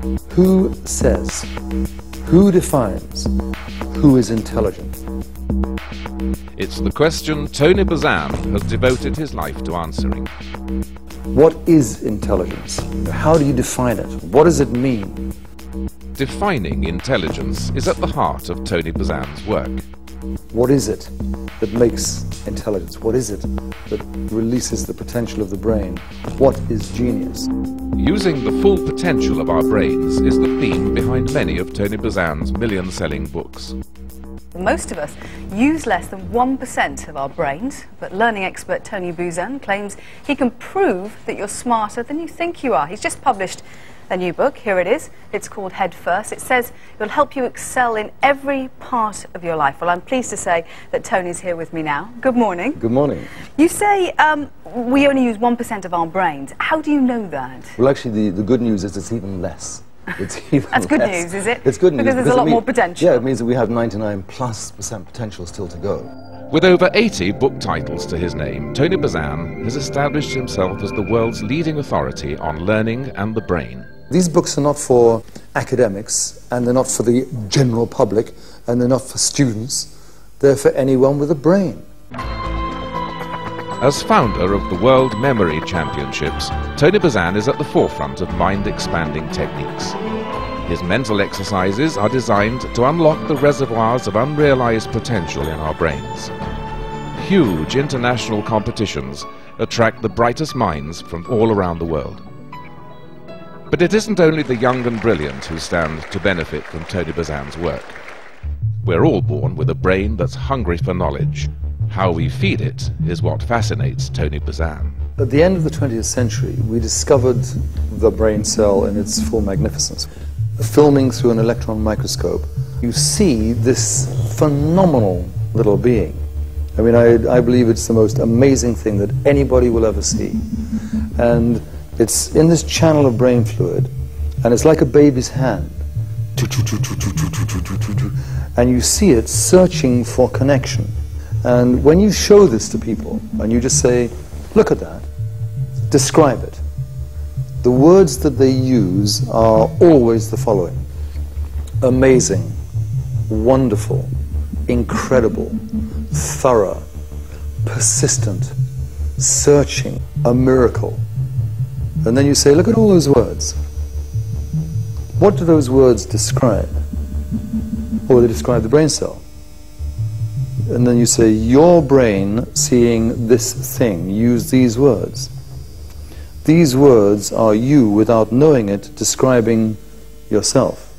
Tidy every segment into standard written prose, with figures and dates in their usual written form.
Who says, who defines, who is intelligent? It's the question Tony Buzan has devoted his life to answering. What is intelligence? How do you define it? What does it mean? Defining intelligence is at the heart of Tony Buzan's work. What is it that makes intelligence? What is it that releases the potential of the brain? What is genius? Using the full potential of our brains is the theme behind many of Tony Buzan's million-selling books. Most of us use less than 1% of our brains, but learning expert Tony Buzan claims he can prove that you're smarter than you think you are. He's just published a new book. Here it is. It's called Head First. It says it'll help you excel in every part of your life. Well, I'm pleased to say that Tony's here with me now. Good morning. Good morning. You say we only use 1% of our brains. How do you know that? Well, actually, the good news is it's even less. It's even That's good less. news, is it? It's good news. Because there's a lot more potential. Yeah, it means that we have 99+% potential still to go. With over 80 book titles to his name, Tony Buzan has established himself as the world's leading authority on learning and the brain. These books are not for academics, and they're not for the general public, and they're not for students. They're for anyone with a brain. As founder of the World Memory Championships, Tony Buzan is at the forefront of mind-expanding techniques. His mental exercises are designed to unlock the reservoirs of unrealized potential in our brains. Huge international competitions attract the brightest minds from all around the world. But it isn't only the young and brilliant who stand to benefit from Tony Buzan's work. We're all born with a brain that's hungry for knowledge. How we feed it is what fascinates Tony Buzan. At the end of the 20th century, we discovered the brain cell in its full magnificence. Filming through an electron microscope, you see this phenomenal little being. I mean, I believe it's the most amazing thing that anybody will ever see. And it's in this channel of brain fluid, and it's like a baby's hand. And you see it searching for connection. And when you show this to people, and you just say, look at that, describe it, the words that they use are always the following: amazing, wonderful, incredible, thorough, persistent, searching, a miracle. And then you say, look at all those words. What do those words describe? Well, they describe the brain cell. And then you say, your brain seeing this thing, use these words. These words are you, without knowing it, describing yourself.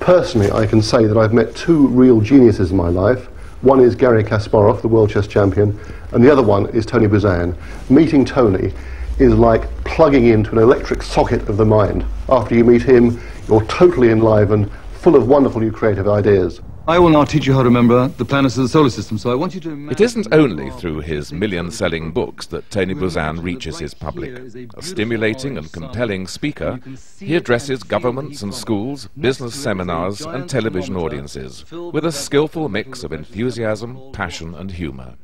Personally, I can say that I've met two real geniuses in my life. One is Garry Kasparov, the world chess champion, and the other one is Tony Buzan. Meeting Tony is like plugging into an electric socket of the mind. After you meet him, you're totally enlivened, full of wonderful new creative ideas. I will now teach you how to remember the planets of the solar system, so I want you to... It isn't only through his million-selling books that Tony Buzan reaches his public. A stimulating and compelling speaker, he addresses governments and schools, business seminars and television audiences with a skillful mix of enthusiasm, passion and humour.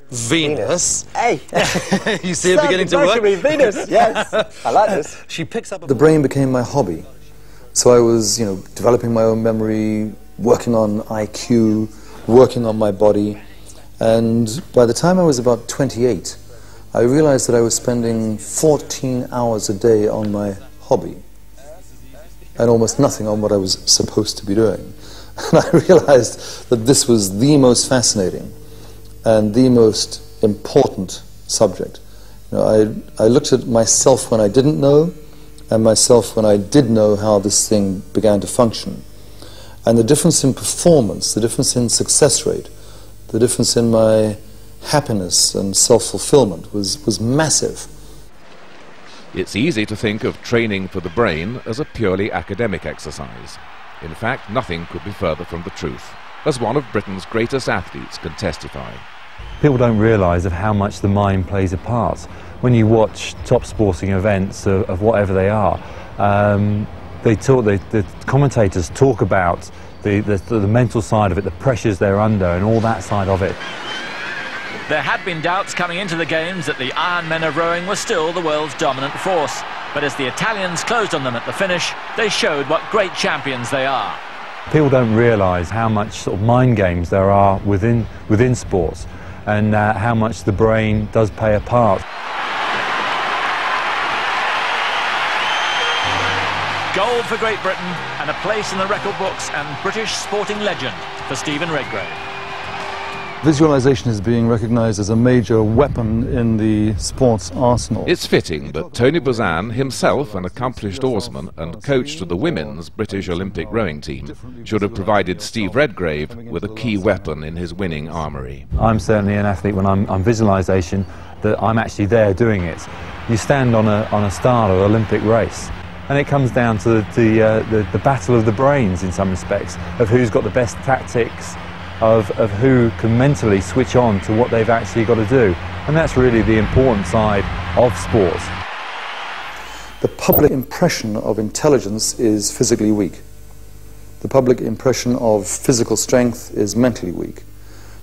Venus. Hey! You see it beginning to work? Venus, yes. I like this. She picks up... The brain became my hobby. So I was, developing my own memory, working on IQ, working on my body. And by the time I was about 28, I realized that I was spending 14 hours a day on my hobby and almost nothing on what I was supposed to be doing. And I realized that this was the most fascinating and the most important subject. I looked at myself when I didn't know, and myself when I did know how this thing began to function. And the difference in performance, the difference in success rate, the difference in my happiness and self-fulfillment was massive. It's easy to think of training for the brain as a purely academic exercise. In fact, nothing could be further from the truth, as one of Britain's greatest athletes can testify. People don't realise of how much the mind plays a part. When you watch top sporting events of whatever they are, the commentators talk about the mental side of it, the pressures they're under and all that side of it. There had been doubts coming into the Games that the Iron Men of rowing were still the world's dominant force. But as the Italians closed on them at the finish, they showed what great champions they are. People don't realise how much sort of mind games there are within sports, and how much the brain does play a part. Gold for Great Britain and a place in the record books and British sporting legend for Stephen Redgrave. Visualization is being recognized as a major weapon in the sports arsenal. It's fitting that Tony Buzan, himself an accomplished oarsman and coach to the women's British Olympic rowing team, should have provided Steve Redgrave with a key weapon in his winning armoury. I'm certainly an athlete when I'm visualization, that I'm actually there doing it. You stand on a start of an Olympic race, and it comes down to the battle of the brains in some respects, of who's got the best tactics, of who can mentally switch on to what they've actually got to do. And that's really the important side of sports. The public impression of intelligence is physically weak. The public impression of physical strength is mentally weak.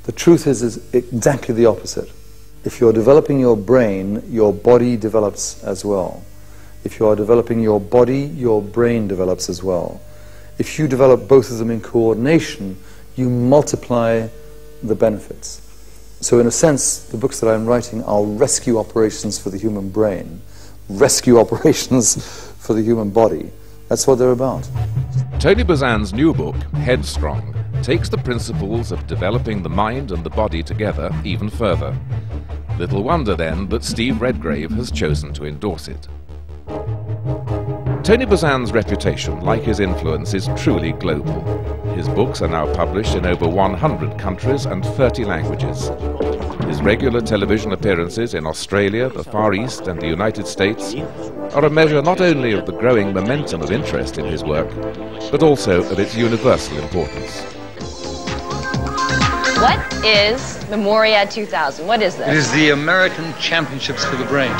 The truth is exactly the opposite. If you're developing your brain, your body develops as well. If you are developing your body, your brain develops as well. If you develop both of them in coordination, you multiply the benefits. So in a sense, the books that I'm writing are rescue operations for the human brain, rescue operations for the human body. That's what they're about. Tony Buzan's new book, Headstrong, takes the principles of developing the mind and the body together even further. Little wonder then that Steve Redgrave has chosen to endorse it. Tony Buzan's reputation, like his influence, is truly global. His books are now published in over 100 countries and 30 languages. His regular television appearances in Australia, the Far East and the United States are a measure not only of the growing momentum of interest in his work, but also of its universal importance. What is Memoriad 2000? What is this? It is the American Championships for the Brain.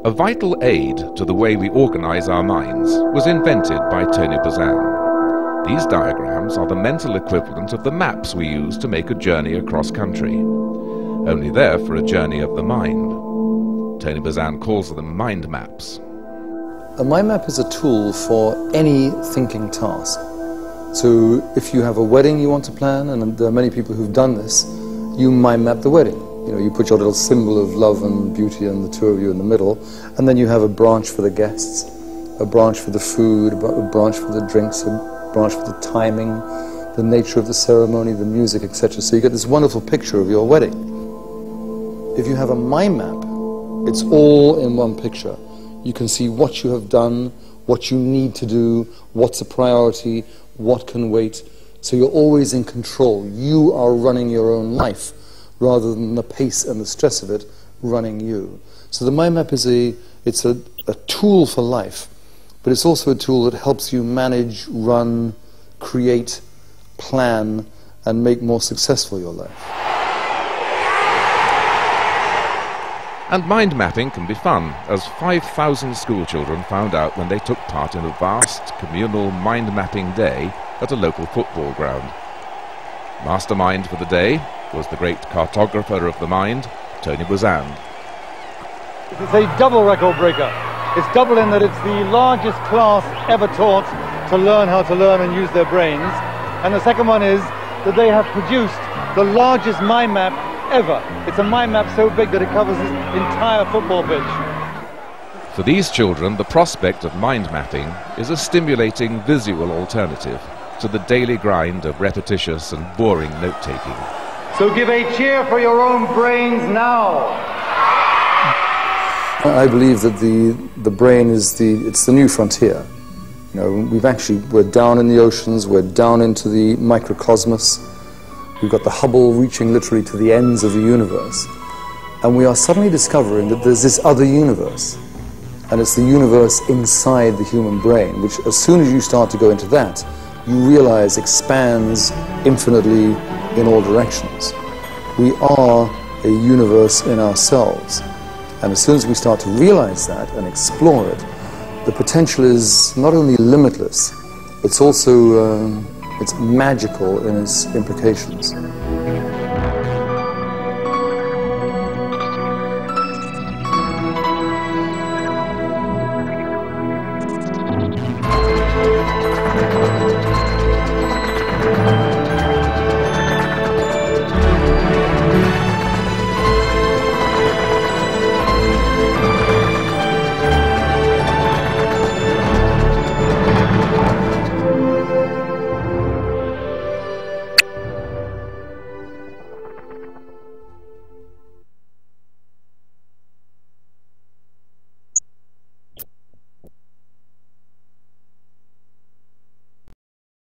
A vital aid to the way we organize our minds was invented by Tony Buzan. These diagrams are the mental equivalent of the maps we use to make a journey across country. Only they're for a journey of the mind. Tony Buzan calls them mind maps. A mind map is a tool for any thinking task. So if you have a wedding you want to plan, and there are many people who've done this, you mind map the wedding. You know, you put your little symbol of love and beauty and the two of you in the middle, and then you have a branch for the guests, a branch for the food, a branch for the drinks, a branch for the timing, the nature of the ceremony, the music, etc. So you get this wonderful picture of your wedding. If you have a mind map, it's all in one picture. You can see what you have done, what you need to do, what's a priority, what can wait. So you're always in control. You are running your own life, rather than the pace and the stress of it running you. So the mind map is a tool for life, but it's also a tool that helps you manage, run, create, plan, and make more successful your life. And mind mapping can be fun, as 5,000 school children found out when they took part in a vast communal mind mapping day at a local football ground. Mastermind for the day was the great cartographer of the mind, Tony Buzan. It's a double record breaker. It's double in that it's the largest class ever taught to learn how to learn and use their brains. And the second one is that they have produced the largest mind map ever. It's a mind map so big that it covers this entire football pitch. For these children, the prospect of mind mapping is a stimulating visual alternative to the daily grind of repetitious and boring note-taking. So give a cheer for your own brains now. I believe that the brain is it's the new frontier. You know, we're down in the oceans, we're down into the microcosmos. We've got the Hubble reaching literally to the ends of the universe. And we are suddenly discovering that there's this other universe. And it's the universe inside the human brain, which as soon as you start to go into that, you realize expands infinitely in all directions. We are a universe in ourselves. And as soon as we start to realize that and explore it, the potential is not only limitless, it's also it's magical in its implications.